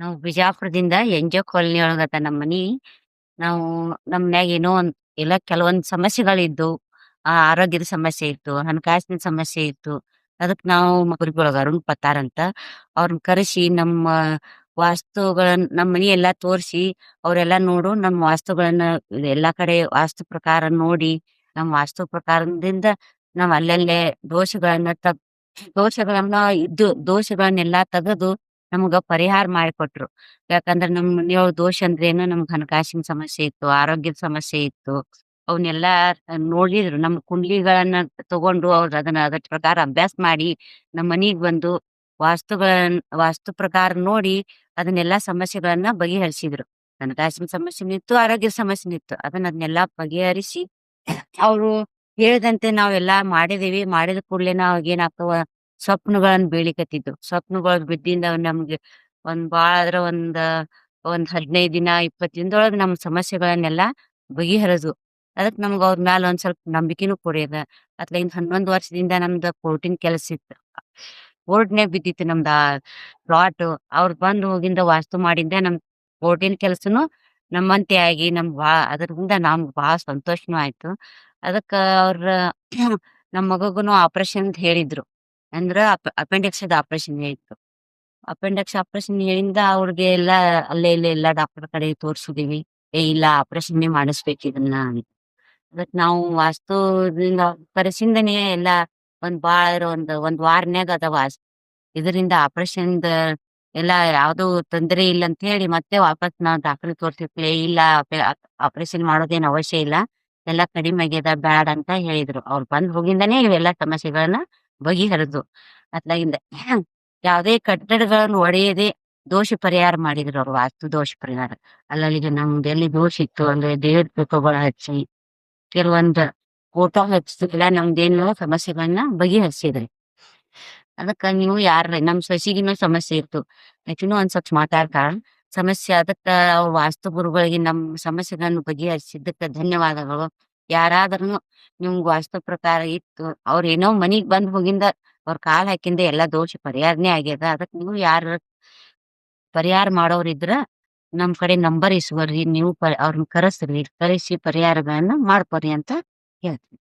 ನಾವು ಬಿಜಾಪುರದಿಂದ NGO colony ಒಳಗದ ನಮ್ಮ ಮನಿ. ನಾವು ನಮ್ಮ ಮನ್ಯಾಗ ಏನೋ ಒಂದ್ ಎಲ್ಲ ಕೆಲವೊಂದ್ ಸಮಸ್ಯೆಗಳಿದ್ದು. ಆರೋಗ್ಯದ ಸಮಸ್ಯೆ ಇತ್ತು, ಹಣಕಾಸಿನ ಸಮಸ್ಯೆ ಇತ್ತು. ಅದಕ್ ನಾವು ಒಳಗ ಅರುಣ್ ಪತ್ತಾರ್ ಅಂತ ಅವ್ರನ್ನ ಕರೆಸಿ ನಮ್ಮ ವಾಸ್ತುಗಳನ್ನ ನಮ್ಮ ಮನಿ ಎಲ್ಲಾ ತೋರ್ಸಿ, ಅವ್ರೆಲ್ಲಾ ನೋಡು ನಮ್ಮ ವಾಸ್ತುಗಳನ್ನ ಎಲ್ಲಾ ಕಡೆ ವಾಸ್ತು ಪ್ರಕಾರ ನೋಡಿ, ನಮ್ಮ ವಾಸ್ತು ಪ್ರಕಾರದಿಂದ ನಾವ್ ಅಲ್ಲಲ್ಲೇ ದೋಷಗಳನ್ನ ದೋಷಗಳನ್ನೆಲ್ಲಾ ತೆಗೆದು ನಮ್ಗ ಪರಿಹಾರ ಮಾಡಿಕೊಟ್ರು. ಯಾಕಂದ್ರ ನಮ್ ಮನಿಯೊಳಗ್ ದೋಷ ಅಂದ್ರೇನು, ನಮ್ಗ್ ಹಣಕಾಸಿನ ಸಮಸ್ಯೆ ಇತ್ತು, ಆರೋಗ್ಯದ ಸಮಸ್ಯೆ ಇತ್ತು. ಅವನ್ನೆಲ್ಲಾ ನೋಡಿದ್ರು. ನಮ್ಮ ಕುಂಡ್ಲಿಗಳನ್ನ ತಗೊಂಡು ಅವ್ರು ಅದನ್ನ ಅದ್ರ ಪ್ರಕಾರ ಅಭ್ಯಾಸ ಮಾಡಿ, ನಮ್ ಮನಿಗ್ ಬಂದು ವಾಸ್ತು ಪ್ರಕಾರ ನೋಡಿ ಅದನ್ನೆಲ್ಲಾ ಸಮಸ್ಯೆಗಳನ್ನ ಬಗೆಹರಿಸಿದ್ರು. ಹಣಕಾಸಿನ ಸಮಸ್ಯೆನೂ ಇತ್ತು, ಆರೋಗ್ಯದ ಸಮಸ್ಯೆನೂ ಇತ್ತು. ಅದನ್ನೆಲ್ಲಾ ಬಗೆಹರಿಸಿ ಅವ್ರು ಹೇಳಿದಂತೆ ನಾವೆಲ್ಲಾ ಮಾಡಿದೀವಿ. ಮಾಡಿದ ಕೂಡ್ಲೆನ ಅವಾಗೇನಾಗ್ತಾವ, ಸ್ವಪ್ನಗಳನ್ನ ಬೀಳಿಕತ್ತಿದ್ವು. ಸ್ವಪ್ನಗಳು ಬಿದ್ದಿಂದ ನಮ್ಗೆ ಭಾಳ ಆದ್ರ ಒಂದ್ 15 ದಿನ 20 ದಿನದೊಳಗ್ ನಮ್ ಸಮಸ್ಯೆಗಳನ್ನೆಲ್ಲಾ ಬಗೆಹರಿದ್ವು. ಅದಕ್ ನಮ್ಗ್ ಅವ್ರ ಮ್ಯಾಲ ಒಂದ್ ಸ್ವಲ್ಪ ನಂಬಿಕೆನೂ ಕೂಡ್ಯದ. ಅತ್ಲಿಂದ 11 ವರ್ಷದಿಂದ ನಮ್ದು ಕೋರ್ಟಿನ್ ಕೆಲ್ಸ ಇತ್ತು. ಕೋರ್ಟ್‌ನ್ಯಾಗ್ ಬಿದ್ದಿತ್ತು ನಮ್ದ್ ಪ್ಲಾಟು. ಅವ್ರ್ ಬಂದ್ ಹೋಗಿಂದ ವಾಸ್ತು ಮಾಡಿಂದ ನಮ್ ಕೋರ್ಟಿನ್ ಕೆಲ್ಸನು ನಮ್ಮಂತೆ ಆಗಿ ಅದರಿಂದ ನಮ್ಗ್ ಭಾಳ ಸಂತೋಷನೂ ಆಯ್ತು. ಅದಕ್ಕ ಅವ್ರ ನಮ್ ಮಗಗುನು ಆಪರೇಷನ್ ಅಂತ ಹೇಳಿದ್ರು. ಅಂದ್ರ ಅಪೆಂಡಿಕ್ಸ್‌ದ ಆಪರೇಷನ್ ಹೇಳಿದ್ರು. ಅಪೆಂಡಿಕ್ಸ್ ಆಪರೇಷನ್ ಹೇಳಿಂದ ಅವ್ರಿಗೆ ಎಲ್ಲಾ ಅಲ್ಲೇ ಇಲ್ಲೇ ಎಲ್ಲಾ ಡಾಕ್ಟರ್ ಕಡೆ ತೋರ್ಸಿದೀವಿ. ಇಲ್ಲ ಆಪರೇಷನ್ನೇ ಮಾಡಿಸ್ಬೇಕ್ ಇದನ್ನ ಅಂತ. ಅದಕ್ ನಾವು ವಾಸ್ತುದಿಂದ ಕರೆಸಿಂದನೇ ಎಲ್ಲಾ ಭಾಳ ಒಂದ್ ವಾರನ್ಯಾಗ ಅದ ಇದರಿಂದ ಆಪರೇಷನ್‌ದ ಎಲ್ಲಾ ಯಾವ್ದು ತೊಂದ್ರೆ ಇಲ್ಲ ಅಂತ ಹೇಳಿ ಮತ್ತೆ ವಾಪಸ್ ನಾವ್ ದಾಖಲೆ ತೋರ್ಸಿದ್ವಿ. ಇಲ್ಲ ಆಪರೇಷನ್ ಮಾಡೋದೇನ್ ಅವಶ್ಯ ಇಲ್ಲ. ಎಲ್ಲಾ ಕಡಿಮೆ ಆಗ್ಯದ ಬ್ಯಾಡ ಅಂತ ಹೇಳಿದ್ರು. ಅವ್ರು ಬಂದ್ ಹೋಗಿಂದನೇ ಇವೆಲ್ಲಾ ಸಮಸ್ಯೆಗಳನ್ನ ಬಗೆಹರಿದ್ವು. ಅತ್ಲಾಗಿಂದ ಯಾವ್ದೇ ಕಟ್ಟಡಗಳನ್ನು ಒಡೆಯದೆ ದೋಷ ಪರಿಹಾರ ಮಾಡಿದ್ರು ಅವ್ರು, ವಾಸ್ತು ದೋಷ ಪರಿಹಾರ. ಅಲ್ಲಲ್ಲಿಗೆ ನಮ್ದ್ ಎಲ್ಲಿ ದೋಷ ಇತ್ತು ಅಂದ್ರೆ ದೇವ್ರ ಫೋಟೋಗಳ ಹಚ್ಚಿ, ಕೆಲವೊಂದ್ ಫೋಟೋ ಹಚ್ಚಿದ್ರ ನಮ್ದೇನು ಸಮಸ್ಯೆಗಳನ್ನ ಬಗೆಹರಿಸಿದ್ರಿ. ಅದಕ್ಕ ನೀವು ನಮ್ ಸೊಸಿಗಿನೂ ಸಮಸ್ಯೆ ಇತ್ತು. ಆಕಿನೂ ಒಂದ್ ಸ್ವಲ್ಪ ಮಾತಾಡ್ತಾಳ. ಸಮಸ್ಯೆ ಅದಕ್ಕ ಅವ್ರ ವಾಸ್ತು ಗುರುಗಳಿಗೆ ನಮ್ ಸಮಸ್ಯೆಗಳನ್ನು ಬಗೆಹರಿಸಿದ್ದಕ್ಕ ಧನ್ಯವಾದಗಳು. ಯಾರಾದ್ರೂನು ನಿಮ್ಗ್ ವಾಸ್ತು ಪ್ರಕಾರ ಇತ್ತು, ಅವ್ರೇನೋ ಮನಿಗ್ ಬಂದ್ ಹೋಗಿಂದ ಅವ್ರ ಕಾಲ್ ಹಾಕಿಂದ ಎಲ್ಲಾ ದೋಷ ಪರಿಹಾರನೇ ಆಗ್ಯದ. ಅದಕ್ ನೀವು ಪರಿಹಾರ ಮಾಡೋರಿದ್ರ ನಮ್ ಕಡೆ ನಂಬರ್ ಇಸ್ಕೊರಿ. ನೀವು ಅವ್ರನ್ನ ಕರೆಸ್ರಿ. ಕರೆಸಿ ಪರಿಹಾರಗಳನ್ನ ಮಾಡ್ಕೊರಿ ಅಂತ ಹೇಳ್ತೀನಿ.